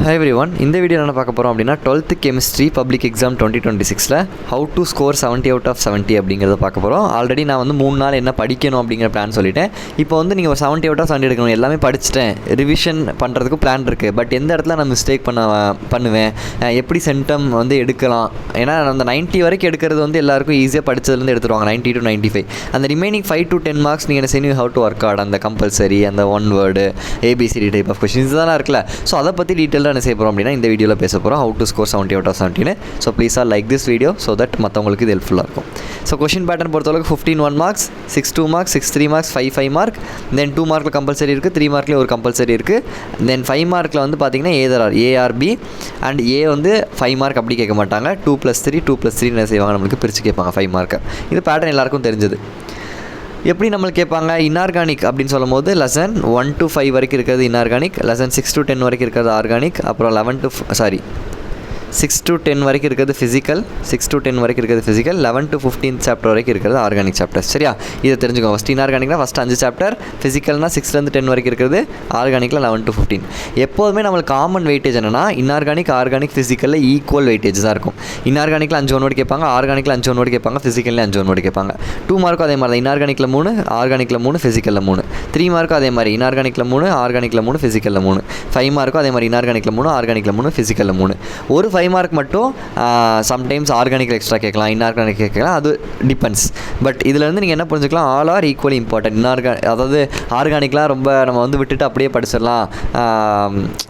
Hi everyone, இந்த video என்ன பார்க்க போகிறோம் அப்படின்னா 12th கெமிஸ்ட்ரி பப்ளிக் எக்ஸாம் 2026ல் how to score 70 out of 70 அப்படிங்கிறத பார்க்க போகிறோம். ஆல்ரெடி நான் வந்து 3 நாள் என்ன படிக்கணும் அப்படிங்கிற பிளான் சொல்லிட்டேன். இப்போ வந்து நீங்கள் ஒரு 70 out of 70 எடுக்கணும். எல்லாமே படிச்சுட்டேன், ரிவிஷன் பண்ணுறதுக்கு பிளான் இருக்குது. பட் எந்த இடத்துல நான் மிஸ்டேக் பண்ணுவேன், எப்படி சென்டம் வந்து எடுக்கலாம். ஏன்னா அந்த 90 வரைக்கும் எடுக்கிறது வந்து எல்லாருக்கும் ஈஸியாக படித்ததுலேருந்து எடுத்துருவாங்க, 90 to 95. அந்த ரிமைனிங் 5 to 10 மார்க்ஸ் நீங்கள் என்ன செய்யணும், ஹவ் டு ஒர்க் அவுட் அந்த கம்பல்சரி, அந்த one word, ABCD type of questions இதெல்லாம் இருக்குல்ல. ஸோ அதை பற்றி டீட்டெயிலாக என்ன செய்ய போகிறோம் அப்படின்னா இந்த வீடியோவில் பேச போகிறோம், how to score 70 out of 70. So please like this video so that மற்றவங்களுக்கு இது ஹெல்ப்ஃபுல்லாக இருக்கும். ஸோ கொஷின் பேட்டர்ன் பொறுத்தளவுக்கு 15 1 marks, 6 2 marks, 6 3 marks, 5 5 mark, தென் 2 markல கம்பல்சரி இருக்குது, 3 markல ஒரு கம்பல்சரி இருக்குது. தென் 5 markல வந்து பார்த்தீங்கன்னா ஏஆர்பி அண்ட் ஏ வந்து 5 mark அப்படி கேட்க மாட்டாங்க, 2 + 3 2 + 3 என்ன செய்வாங்க, நம்மளுக்கு பிரித்து கேட்பாங்க 5 mark. இது பேட்டர்ன் எல்லாருக்கும் தெரிஞ்சது. எப்படி நம்மளுக்கு கேட்பாங்க, இன்ஆர்கானிக் அப்படின்னு சொல்லும் போது லெசன் 1 to 5 வரைக்கும் இருக்கிறது இன்ஆர்கானிக், லெசன் 6 to 10 வரைக்கும் இருக்கிறது ஆர்கானிக், அப்புறம் 6 to 10 வரைக்கும் இருக்கிறது ஃபிசிக்கல், 6 to 10 வரைக்கும் இருக்கிறது ஃபிசிக்கல், 11 to 15 சாப்டர் வரைக்கும் இருக்கிறது ஆர்கானிக் சாப்டர். சரியா, இதை தெரிஞ்சுக்கோங்க. ஃபஸ்ட் இன்ஆர்கானிக்னா ஃபஸ்ட் 5 சாப்டர், ஃபிசிக்கல்னா 6 to 10 வரைக்கும் இருக்கிறது, ஆர்கானிக்கில் 11 to 15. எப்போதுமே நம்மளுக்கு காமன் வெயிட்டேஜ் என்னென்னா இன்ஆர்கானிக் ஆர்கானிக் ஃபிசிக்கலில் ஈக்குவல் வெயிட்டேஜ் தான் இருக்கும். இன்ஆர்கானிக்கில் 5 1 வேர்டு கேட்பாங்க, ஆர்கானிக்கில் 5 1 வேர்டு கேட்பாங்க, ஃபிசிக்கலில் 5 1 வேர்டு கேட்பாங்க. 2 மார்க்கும் அதே மாதிரி தான், இன்ஆர்கானிக்கில் 3, ஆர்கானிக்கில் 3, ஃபிசிக்கலில் 3. 3 மார்க்கும் அதே மாதிரி, இன்ஆர்கானிக்கில் 3, ஆர்கானிக்கில் 3, ஃபிசிக்கலில் 3. 5 மார்க்கும் அதே மாதிரி, இன்ஆர்கானிக்கில் 3, ஆர்கானிக்கில் 3, ஃபிசிக்கலில் 3. ஒரு 5 மார்க் மட்டும் சம்டைம்ஸ் ஆர்கானிக்கில் எக்ஸ்ட்ரா கேட்கலாம், இன்ஆர்கானிக் கேட்கலாம், அது டிபெண்ட்ஸ். பட் இதில் வந்து நீங்கள் என்ன புரிஞ்சுக்கலாம், ஆல் ஆர் ஈக்குவலி இம்பார்ட்டன்ட். அதாவது ஆர்கானிக்லாம் ரொம்ப நம்ம வந்து விட்டுட்டு அப்படியே படிச்சிடலாம்,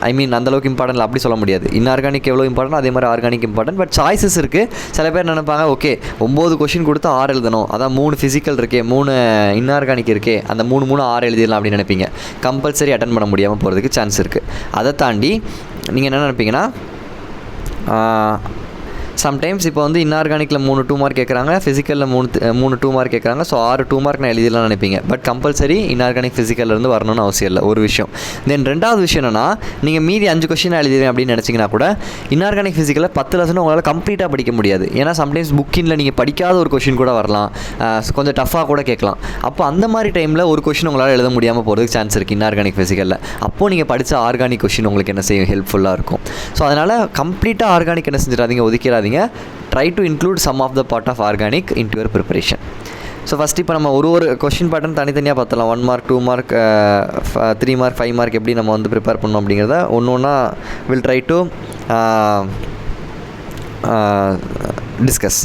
ஐ மீன் அந்தளவுக்கு இம்பார்ட்டன்ட் அப்படி சொல்ல முடியாது. இன்ஆர்கானிக் எவ்வளோ இம்பார்ட்டன்ட் அதே மாதிரி ஆர்கானிக் இம்பார்ட்டன்ட். பட் சாய்ஸஸ் இருக்குது. சில பேர் நினைப்பாங்க, ஓகே 9 கொஷின் கொடுத்து 6 எழுதணும், அதான் 3 ஃபிசிக்கல் இருக்கே, 3 இன்ஆர்கானிக் இருக்கே, அந்த 3 6 எழுதிடலாம் அப்படின்னு நினைப்பீங்க. கம்பல்சரி அட்டன் பண்ண முடியாமல் போகிறதுக்கு சான்ஸ் இருக்குது. அதை தாண்டி நீங்கள் என்ன நினைப்பீங்கன்னா, சம்டைம்ஸ் இப்போ வந்து இன்ஆர்கானிக்கில் 3 2 மார்க் கேட்குறாங்க, ஃபிசிக்கலில் 3 2 மார்க் கேட்குறாங்க. ஸோ 6 2 மார்க் நான் எழுதிடலாம் நினைப்பீங்க. பட் கம்பல்சரி இன்ஆர்கானிக் ஃபிசிக்கல்லேருந்து வரணும்னு அவசியம் இல்லை, ஒரு விஷயம். தென் ரெண்டாவது விஷயம் என்னென்னா, நீங்கள் மீதி 5 கொஸ்டின் எழுதிடுவேன் அப்படின்னு நினச்சிங்கன்னா கூட இன்ஆர்கானிக் ஃபிசிக்கலில் 10 லெசன் உங்களால் கம்ப்ளீட்டாக படிக்க முடியாது. ஏன்னா சம்டைம்ஸ் புக்கின்ல நீங்கள் படிக்காத ஒரு கொஷின் கூட வரலாம், கொஞ்சம் டஃப்பாக கூட கேட்கலாம். அப்போ அந்த மாதிரி டைமில் ஒரு கொஷின் உங்களால் எழுத முடியாமல் போகிறதுக்கு சான்ஸ் இருக்குது இன்ஆர்கானிக் ஃபிசிக்கலில். அப்போது நீங்கள் படித்த ஆர்கானிக் கொஷின் உங்களுக்கு என்ன செய்யும், ஹெல்ப்ஃபுல்லாக இருக்கும். ஸோ அதனால் கம்ப்ளீட்டாக ஆர்கானிக் என்ன செஞ்சிடாதீங்க, ஒதுக்கிறாதீங்க. Try to include some of the part of organic into your preparation. So first இப்போ நம்ம ஒரு கொஷின் பேட்டர்ன் தனித்தனியாக பார்த்தலாம். 1 mark 2 mark 3 mark 5 mark எப்படி நம்ம வந்து ப்ரிப்பேர் பண்ணோம் அப்படிங்கிறத ஒன்று will try to discuss.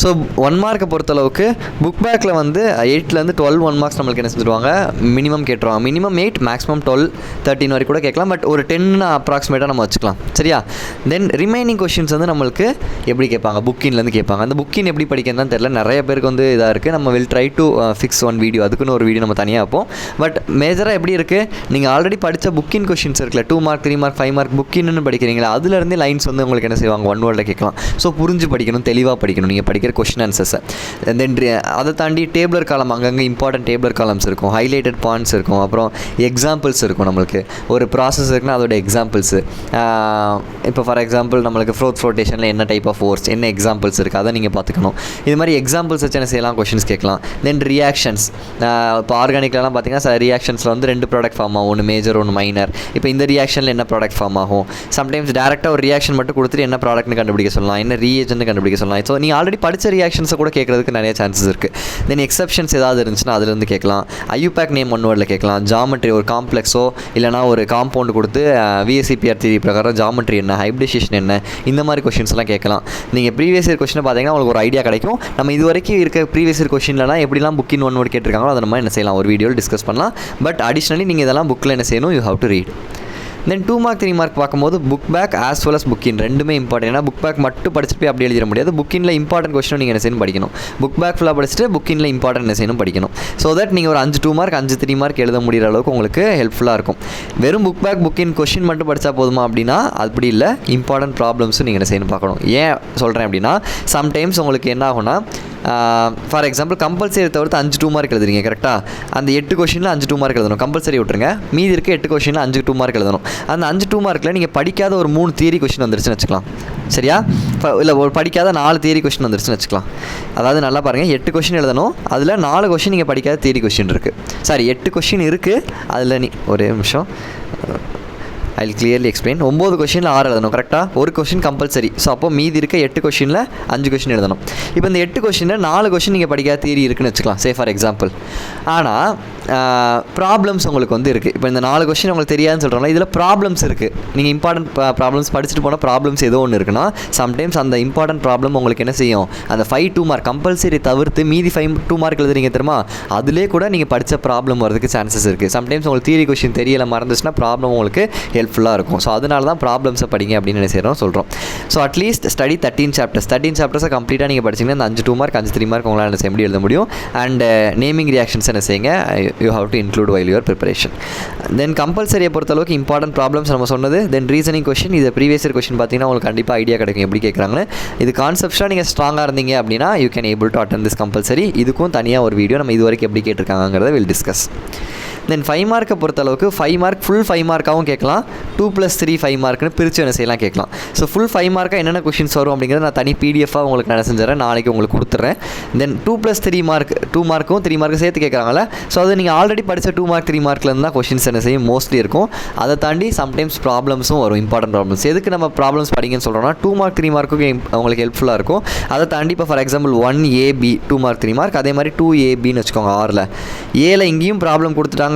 So 1 மார்க்கை பொறுத்தளவுக்கு புக் பேக்கில் வந்து 8லேருந்து 12 1 marks நம்மளுக்கு என்ன செஞ்சுருவாங்க, மினிமம் கேட்டுருவாங்க. மினிமம் 8, மேக்ஸிமம் 12 13 வரைக்கும் கூட கேட்கலாம். பட் ஒரு 10 அப்ராக்சிமேட்டாக நம்ம வச்சுக்கலாம். சரியா, தென் ரிமைனிங் கொஷின்ஸ் வந்து நம்மளுக்கு எப்படி கேட்பாங்க, புக்கின்லேருந்து கேட்பாங்க. அந்த புக்கின் எப்படி படிக்கிறது தான் தெரியல, நிறைய பேருக்கு வந்து இதாக இருக்குது. நம்ம will try to fix one video, அதுக்குன்னு ஒரு வீடியோ நம்ம தனியாக வைப்போம். பட் மேஜராக எப்படி இருக்குது, நீங்கள் ஆல்ரெடி படித்த புக்கின் கொஷின்ஸ் இருக்குல்ல, 2 mark 3 mark 5 mark புக்கின்னு படிக்கிறீங்களா, அதுலேருந்து லைன்ஸ் வந்து உங்களுக்கு என்ன செய்வாங்க, ஒன் வேர்டில் கேட்கலாம். ஸோ புரிஞ்சு படிக்கணும், தெளிவாக படிக்கணும் நீங்கள் படிக்கிற கொஷின் ஆன்சர்ஸை. தென் அதை தாண்டி டேபிளர் காலம், அங்கங்கே இம்பார்ட்டன்ட் டேபிளர் காலம்ஸ் இருக்கும், ஹைலைட்டட் பாயிண்ட்ஸ் இருக்கும், அப்புறம் எக்ஸாம்பிள்ஸ் இருக்கும். நம்மளுக்கு ஒரு ப்ராசஸ் இருக்குன்னா அதோட எக்ஸாம்பிள்ஸு, இப்போ ஃபார் எக்ஸாம்பிள் நம்மளுக்கு ஃப்ளோட்டேஷனில் என்ன டைப் ஆஃப் ஃபோர்ஸ், என்ன எக்ஸாம்பிள்ஸ் இருக்குது, அதை நீங்கள் பார்த்துக்கணும். இது மாதிரி எக்ஸாம்பிள்ஸ் வச்சு என்ன செய்யலாம், கொஷின்ஸ் கேட்கலாம். தென் ரியாக்ஷன்ஸ், இப்போ ஆர்கானிக்லாம் பார்த்தீங்கன்னா சில ரியாக்ஷன்ஸில் வந்து 2 ப்ராடக்ட் ஃபார்ம் ஆகும், ஒன்று மேஜர் ஒன்று மைனர். இப்போ இந்த ரியாக்ஷனில் என்ன ப்ராடக்ட் ஃபார்ம் ஆகும், சம்டைம்ஸ் டேரெக்டாக ஒரு ரியாக்ஷன் மட்டும் கொடுத்துட்டு என்ன ப்ராடக்ட்னு கண்டுபிடிக்க சொல்லலாம், என்ன ரீஏஜென்ட் கண்டுபிடிக்க சொல்லலாம். ஸோ நீங்கள் ஆல்ரெடி படித்த ரியாக்ஷன்ஸை கூட கேட்குறதுக்கு நிறைய சான்சஸ் இருக்குது. தென் எக்ஸப்ஷன்ஸ் ஏதாவது இருந்துச்சுன்னா அதுலேருந்து கேட்கலாம். ஐயூபேக் நேம் 1 வேர்டில் கேட்கலாம். ஜாமெட்ரி, ஒரு காம்ப்ளெக்ஸோ இல்லைனா ஒரு காம்பவுண்ட் கொடுத்து விஎஸ்சிபிஆர் தியரி பிரகாரம் ஜாமெட்ரி என்ன, ஹைப்ரிடேஷன் என்ன, இந்த மாதிரி கொஷின்ஸ்லாம் கேட்கலாம். நீங்கள் ப்ரீவியஸ் இயர் கொஷினை பார்த்தீங்கன்னா உங்களுக்கு ஒரு ஐடியா கிடைக்கும். நம்ம இது வரைக்கும் இருக்க ப்ரீவியஸ் இயர் கொஷின்லாம் எப்படிலாம் புக்கின் 1 வேர்டு கேட்டிருக்காங்களோ அதை நம்ம என்ன செய்யலாம், ஒரு வீடியோவில் டிஸ்கஸ் பண்ணலாம். பட் அடிஷ்னலி நீங்கள் இதெல்லாம் புக்கில் என்ன செய்யணும், you have to read. Then 2 mark 3 mark பார்க்கும்போது book back as well as புக்கின் ரெண்டுமே இம்பார்ட்டன்ட். ஏன்னா புக் பேக் மட்டும் படிச்சுட்டு போய் அப்படி எழுதிட முடியாது. புக்கின்ல இம்பார்ட்டன்ட் கொஸ்டின் நீங்கள் என்ன செய்யணும், படிக்கணும். புக் பேக் ஃபுல்லாக படிச்சுட்டு புக்கின்ல இம்பார்ட்டன்ட் என்ன செய்யணும், படிக்கணும். ஸோ தட் நீங்கள் ஒரு 5 2 mark 5 3 mark எழுத முடிகிற அளவுக்கு உங்களுக்கு ஹெல்ப்ஃபுல்லாக இருக்கும். வெறும் புக் பேக் புக்கின் கொஸ்டின் மட்டும் படித்தா போதுமா அப்படின்னா அப்படி இல்லை, இம்பார்ட்டன்ட் ப்ராப்ளம்ஸும் நீங்கள் என்ன செய்யணும் பார்க்கணும். ஏன் சொல்கிறேன் அப்படின்னா, சம்டைம்ஸ் உங்களுக்கு என்ன ஆகும்னா, ஃபார் எக்ஸாம்பிள் கம்பல்சரி தவிர்த்து 5 2 mark எழுதுறீங்க கரெக்டாக, அந்த 8 கொஷினில் 5 2 mark எழுதணும். கம்பல்சரி விட்டுருங்க, மீதி இருக்க 8 கொஷினில் 5 2 mark எழுதணும். அந்த 5 2 markல நீங்கள் படிக்காத ஒரு 3 தியரி கொஷின் வந்துருச்சுன்னு வச்சுக்கலாம். சரியா, இல்லை ஒரு படிக்காத 4 தியரி கொஷின் வந்துருச்சுன்னு வச்சுக்கலாம். அதாவது நல்லா பாருங்கள், 8 கொஷின் எழுதணும், அதில் 4 கொஷின் நீங்கள் படிக்காத தியரி கொஷின் இருக்குது. சாரி 8 கொஷின் இருக்குது, அதில் ஒரு நிமிஷம் ஐ கிளியர்லி எக்ஸ்பிளைன். 9 கொஷினில் 6 எழுதணும் கரெக்டாக, ஒரு கொஷின் கம்பல்சரி. ஸோ அப்போ மீதி இருக்க 8 கொஷினில் 5 கொஷின் எழுதணும். இப்போ இந்த 8 கொஷினில் 4 கொஷின் நீங்கள் படிக்காத தியரி இருக்குன்னு வச்சுக்கலாம், சே ஃபார் எக்ஸாம்பிள். ஆனால் ப்ராப்ளம்ஸ் உங்களுக்கு வந்து இருக்குது. இப்போ இந்த 4 கொஷின் உங்களுக்கு தெரியாதுன்னு சொல்கிறோம்ல, இதில் ப்ராப்ளம்ஸ் இருக்குது. நீங்கள் இம்பார்ட்டன்ட் ப்ராப்ளம்ஸ் படிச்சுட்டு போனால் ப்ராப்ளம்ஸ் ஏதோ ஒன்று இருக்குன்னா சம்டைம்ஸ் அந்த இம்பார்ட்டன்ட் ப்ராப்ளம் உங்களுக்கு என்ன செய்யும், அந்த 5 2 மார்க் கம்பல்சரி தவிர்த்து மீதி 5 2 மார்க் எழுதுறீங்க தெரியுமா, அதிலே கூட நீங்கள் படித்த ப்ராப்ளம் வரதுக்கு சான்சஸ் இருக்குது. சம்டைம்ஸ் உங்களுக்கு தியரி கொஷின் தெரியல மறந்துச்சுன்னா ப்ராப்ளம் உங்களுக்கு ஹெல்ப்ஃபுல்லாக இருக்கும். ஸோ அதனால தான் ப்ராப்ளம்ஸை படிங்க அப்படின்னு என்ன செய்கிறோம் சொல்கிறோம். ஸோ அட்லீஸ்ட் ஸ்டடி 13 சாப்டர்ஸை கம்ப்ளீட்டாக நீங்கள் படிச்சிங்கன்னா அந்த 5 2 மார்க் 5 3 மார்க் உங்களால் என்ன செய்ய முடியும், எழுத முடியும். அண்ட் நேமிங் ரியாக்ஷன்ஸ் என்ன செய்யுங்க, you have to include while your preparation. Then கம்பல்சரியை பொறுத்தளவுக்கு இம்பார்ட்டன்ட் ப்ராப்ளம்ஸ் நம்ம சொன்னது. தென் ரீசனிங் கொஷின், இது ப்ரீவியஸ் இயர் கொஷின் பார்த்தீங்கன்னா உங்களுக்கு கண்டிப்பாக ஐடியா கிடைக்கும் எப்படி கேட்குறாங்கன்னு. இது கான்செப்டாக நீங்கள் ஸ்ட்ராங்காக இருந்தீங்க அப்படின்னா you can able to attend this compulsory. இதுக்கும் தனியாக ஒரு வீடியோ நம்ம இது வரைக்கும் எப்படி கேட்டிருக்காங்கிறத வில் டிஸ்கஸ். தென் 5 மார்க்கை பொறுத்தளவுக்கு 5 மார்க் ஃபுல் 5 மார்க்காகவும் கேட்கலாம், 2+3 5 மார்க்னு பிரித்து என்ன செய்யலாம் கேட்கலாம். ஸோ ஃபுல் 5 மார்க்காக என்னென்ன கொஷின்ஸ் வரும் அப்படிங்கிறத நான் தனி பிடிஎஃபாக உங்களுக்கு நான் செஞ்சுறேன், நாளைக்கு உங்களுக்கு கொடுத்துட்றேன். தென் 2+3 மார்க் 2 மார்க்கும் 3 மார்க்கும் சேர்த்து கேட்குறாங்களே, ஸோ அது நீங்கள் ஆல்ரெடி படித்த 2 மார்க் 3 மார்க்லேருந்து தான் கொஷின்ஸ் என்ன செய்யும் மோஸ்ட்லி இருக்கும். அதை தாண்டி சம்டைம்ஸ் ப்ராப்ளம்ஸும் வரும், இம்பார்ட்டன்ட் ப்ராப்ளம்ஸ். எதுக்கு நம்ம ப்ராப்ளம்ஸ் படிங்கன்னு சொல்கிறோம்னா 2 மார்க் 3 மார்க்குக்கு உங்களுக்கு ஹெல்ப்ஃபுல்லாக இருக்கும். அதை தாண்டி இப்போ for example 1AB 2 mark 3 mark, அதே மாதிரி 2ABன்னு வச்சுக்கோங்க. 6ல் ஏல இங்கேயும் ப்ராப்ளம் கொடுத்துட்டாங்க,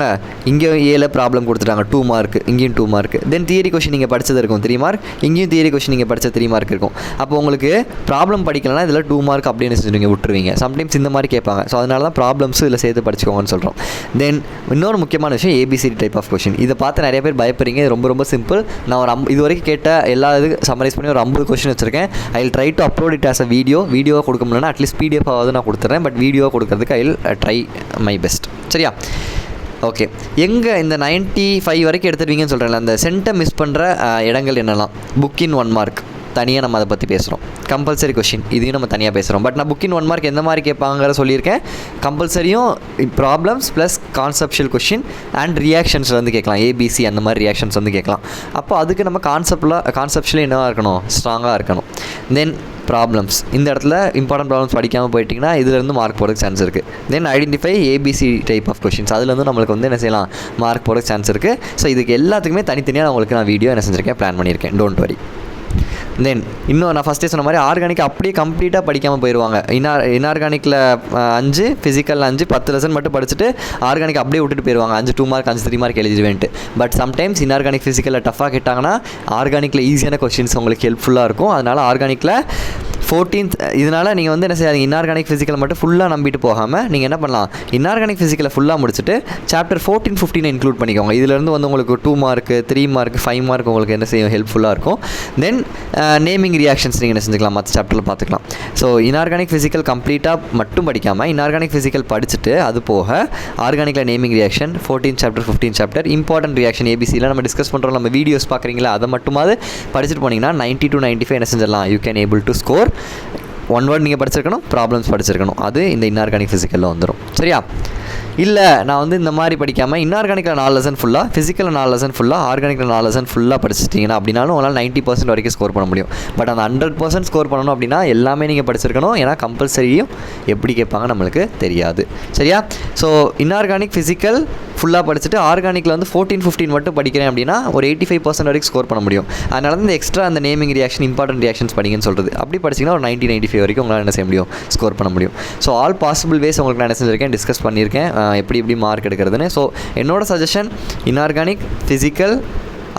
இங்கே ஏல ப்ராப்ளம் கொடுத்துட்டாங்க 2 மார்க், இங்கேயும் 2 மார்க். தென் தியரி கொஷின் நீங்கள் படித்தது இருக்கும் 3 மார்க், இங்கேயும் தியரி கொஷின் நீங்கள் படித்த 3 மார்க் இருக்கும். அப்போ உங்களுக்கு ப்ராப்ளம் படிக்கலன்னா இதில் 2 மார்க் அப்படின்னு செஞ்சுருவீங்க, விட்டுருவீங்க. சம்டைம்ஸ் இந்த மாதிரி கேட்பாங்க. ஸோ அதனால தான் ப்ராப்ளம்ஸும் இதில் சேர்த்து படிச்சுக்கோங்கன்னு சொல்கிறோம். தென் இன்னொரு முக்கியமான விஷயம் ABCD டைப் ஆஃப் கொஷின். இதை பார்த்து நிறைய பேர் பயப்படுறீங்க, இது ரொம்ப ரொம்ப சிம்பிள். நான் ஒரு இது வரைக்கும் கேட்ட எல்லா இது சம்மரைஸ் பண்ணி ஒரு 50 கொஷின் வச்சுருக்கேன். ஐ will try to upload it as a வீடியோவாக கொடுக்க முடியலன்னா அட்லீஸ்ட் பிடிஎஃபாவது நான் கொடுத்துட்றேன். பட் வீடியோவாக கொடுக்கறதுக்கு ஐ வில் ட்ரை மை பெஸ்ட். சரியா? ஓகே, எங்கே இந்த 95 வரைக்கும் எடுத்துருவீங்கன்னு சொல்கிறேன்ல, அந்த சென்ட்டை மிஸ் பண்ணுற இடங்கள் என்னெல்லாம்? புக் இன் 1 மார்க் தனியாக நம்ம அதை பற்றி பேசுகிறோம். கம்பல்சரி கொஷின் இதையும் நம்ம தனியாக பேசுகிறோம். பட் நான் புக் இன் 1 மார்க் எந்த மாதிரி கேட்பாங்கிற சொல்லியிருக்கேன். கம்பல்சரியும் problems plus conceptual question and reactions வந்து கேட்கலாம், ABC அந்த மாதிரி ரியாக்ஷன்ஸ் வந்து கேட்கலாம். அப்போ அதுக்கு நம்ம கான்செப்ஷுவலி என்னவாக இருக்கணும், ஸ்ட்ராங்காக இருக்கணும். தென் ப்ராப்ளம்ஸ், இந்த இடத்துல இம்பார்ட்டன்ட் ப்ராப்ளம்ஸ் படிக்காமல் போயிட்டிங்கன்னா இதுலேருந்து மார்க் போகிறதுக்கு சான்ஸ் இருக்குது. Then identify ABC type of questions, அதுலேருந்து நம்மளுக்கு வந்து என்ன செய்யலாம், மார்க் போகிறதுக்கு சான்ஸ் இருக்குது. ஸோ இதுக்கு எல்லாத்துக்குமே தனித்தனியாக உங்களுக்கு நான் வீடியோ என்ன செஞ்சுருக்கேன், பிளான் பண்ணியிருக்கேன், டோன்ட் வரி. தென் இன்னும் நான் ஃபஸ்ட்டே சொன்ன மாதிரி ஆர்கானிக் அப்படியே கம்ப்ளீட்டாக படிக்காமல் போயிடுவாங்க. இன்ஆர்கானிக்கில் 5, ஃபிசிக்கல் 5, 10 லெசன் மட்டும் படிச்சுட்டு ஆர்கானிக் அப்படியே விட்டுட்டு போயிடுவாங்க. 5 2 மார்க் 5 3 மார்க் எழுதிடுவேன்ட்டு. பட் சம்டைம்ஸ் இன்ஆர்கானிக் ஃபிசிக்கலில் டஃபாக கேட்டாங்கன்னா ஆர்கானிக்கில் ஈஸியான கொஸ்டின்ஸ் உங்களுக்கு ஹெல்ப்ஃபுல்லாக இருக்கும். அதனால் ஆர்கானிக்கில் 14th இதனால் நீங்கள் வந்து என்ன செய்யாதீங்க, இன்ஆர்கானிக் ஃபிசிக்கலை மட்டும் ஃபுல்லாக நம்பிட்டு போகாமல் நீங்கள் என்ன பண்ணலாம், இன்ஆர்கானிக் ஃபிசிக்கலை ஃபுல்லாக முடிச்சுட்டு சாப்டர் 14 15 இன்க்ளூட் பண்ணிக்கோங்க. இதிலேருந்து வந்து உங்களுக்கு 2 மார்க் 3 மார்க் 5 மார்க் உங்களுக்கு என்ன செய்யும், ஹெல்ப்ஃபுல்லாக இருக்கும். தென் நேமிங் ரியாக்ஷன்ஸ் நீங்கள் என்ன செஞ்சுக்கலாம், மற்ற சாப்டரில் பார்த்துக்கலாம். ஸோ இன்ஆர்கானிக் ஃபிசிக்கல் கம்ப்ளீட்டாக மட்டும் படிக்காமல் இன்ஆர்கானிக் ஃபிசிக்கல் படிச்சுட்டு அது போக ஆர்கானிக்கில் naming reaction 14 chapter 15 chapter important reaction ABCயில் நம்ம டிஸ்கஸ் பண்ணுறோம். நம்ம வீடியோஸ் பார்க்குறீங்களா, அதை மட்டுமாவது படிச்சுட்டு போனீங்கன்னா 90 to 95 என்ன செஞ்சிடலாம், you can able to score. 1 word நீங்கள் படிச்சிருக்கணும், ப்ராப்ளம்ஸ் படிச்சிருக்கணும், அது இந்த இன்ஆர்கானிக் ஃபிசிக்கலில் வந்துடும். சரியா? இல்லை நான் வந்து இந்த மாதிரி படிக்காமல் இன்ஆர்கானிக்கில் 4 லெசன் ஃபுல்லாக, ஃபிசிக்கலில் 4 லெசன் ஃபுல்லாக, ஆர்கானிக்கில் 4 லெசன் ஃபுல்லாக படிச்சிட்டிங்கன்னா அப்படின்னாலும் உங்களால் 90% வரைக்கும் ஸ்கோர் பண்ண முடியும். பட் அந்த 100% ஸ்கோர் பண்ணணும் அப்படின்னா எல்லாமே நீங்கள் படிச்சிருக்கணும். ஏன்னா கம்பல்சரியும் எப்படி கேட்பாங்க நம்மளுக்கு தெரியாது. சரியா? ஸோ இன்ஆர்கானிக் ஃபிசிக்கல் ஃபுல்லாக படிச்சுட்டு ஆர்கானிக்கில் வந்து 14 15 மட்டும் படிக்கிறேன் அப்படின்னா ஒரு 85% வரைக்கும் ஸ்கோர் பண்ண முடியும். அதனால தான் இந்த எக்ஸ்ட்ரா அந்த நேமிங் ரியாக்ஷன் இம்பார்ட்டன்ட் ரியாக்ஷன்ஸ் படிங்கன்னு சொல்கிறது. அப்படி படிச்சிங்கன்னா ஒரு 90 95 வரைக்கும் உங்களால் என்ன செய்ய முடியும், ஸ்கோர் பண்ண முடியும். ஸோ ஆல் பாசிபிள் வேஸ் உங்களுக்கு நான் என்ன செஞ்சுருக்கேன், டிஸ்கஸ் பண்ணியிருக்கேன் எப்படி மார்க் எடுக்கிறதுன்னு. ஸோ என்னோட சஜஷன் இன்ஆர்கானிக் ஃபிசிக்கல்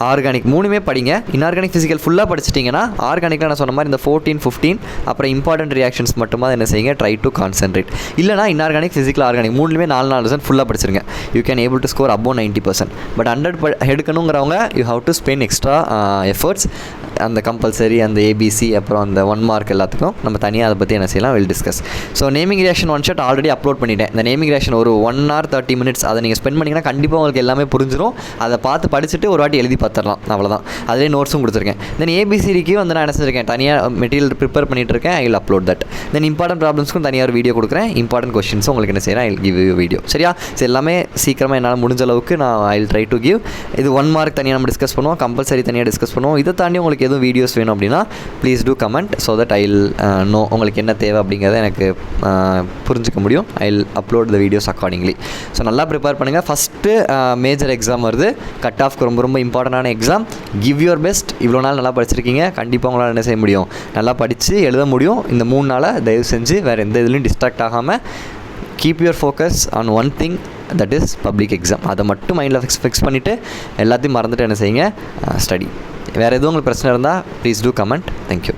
ஆர்கானிக் 3மே படிங்க. இன்ஆர்கானிக் ஃபிசிக்கல் ஃபுல்லாக படிச்சிட்டிங்கன்னா ஆர்கானிக்கில் நான் சொன்ன மாதிரி இந்த 14 15 அப்புறம் இம்பார்ட்டன்ட் ரியாக்ஷன்ஸ் மட்டுமா என்ன செய்யுங்க, ட்ரை டு கான்சென்ட்ரேட். இல்லைனா இன்ஆர்கானிக் ஃபிசிக்கல் ஆர்கானிக் 3லுமே 4 லெசன் ஃபுல்லாக படிச்சிருங்க. You can able to score above 90%. But 100 எடுக்கணுங்கிறவங்க you have to spend extra efforts. அந்த கம்பல்சரி அந்த ABC அப்புறம் அந்த 1 மார்க் எல்லாத்துக்கும் நம்ம தனியாக அதை பற்றி என்ன செய்யலாம், will discuss. So naming reaction 1 shot already upload பண்ணிட்டேன். இந்த நேமிங் ரியாக்ஷன் ஒரு 1 hour 30 minutes அதை நீங்கள் ஸ்பெண்ட் பண்ணிங்கன்னா கண்டிப்பாக உங்களுக்கு எல்லாமே புரிஞ்சிடும். அதை பார்த்து படிச்சுட்டு ஒரு வாட்டி எழுதி பார்த்துடலாம், அவ்வளோதான். அதிலே நோட்ஸும் கொடுத்துருக்கேன். தென் ABCDக்கு வந்து நான் என்ன செஞ்சிருக்கேன், தனியாக மெட்டீரியல் ப்ரிப்பேர் பண்ணிட்டு இருக்கேன். I will upload that. Then important ப்ராப்ளம்ஸ்க்கும் தனியாக ஒரு வீடியோ கொடுக்குறேன். இம்பார்ட்டன்ட் கொஸ்டின்ஸும் உங்களுக்கு என்ன செய்கிறேன், I will give you video. சரியா? ஸோ எல்லாமே சீக்கிரமாக என்னால் முடிஞ்ச அளவுக்கு நான் I will try to give. இது 1 மார்க் தனியாக நம்ம டிஸ்கஸ் பண்ணுவோம், கம்பல்சரி தனியாக டிஸ்கஸ் பண்ணுவோம். இதை தாண்டி உங்களுக்கு எதுவும் வீடியோஸ் வேணும் அப்படின்னா please do comment so that I will know உங்களுக்கு என்ன தேவை அப்படிங்கிறத எனக்கு புரிஞ்சிக்க முடியும். ஐ will upload the videos accordingly. So நல்லா ப்ரிப்பேர் பண்ணுங்கள். ஃபஸ்ட்டு மேஜர் எக்ஸாம் வருது, கட் ஆஃப்க்கு ரொம்ப ரொம்ப இம்பார்ட்டண்டான எக்ஸாம். Give your best. இவ்வளோ நாள் நல்லா படிச்சிருக்கீங்க, கண்டிப்பாக உங்களால் என்ன செய்ய முடியும், நல்லா படித்து எழுத முடியும். இந்த 3 நாளாக தயவு செஞ்சு வேறு எந்த இதுலையும் டிஸ்ட்ராக்ட் ஆகாமல் keep your focus on one thing, that is public exam. அதை மட்டும் மைண்டில் ஃபிக்ஸ் பண்ணிவிட்டு எல்லாத்தையும் மறந்துட்டு என்ன செய்யுங்க, ஸ்டடி. வேறு எதுவும் உங்களுக்கு பிரச்சனை இருந்தால் ப்ளீஸ் டூ கமெண்ட். தேங்க்யூ.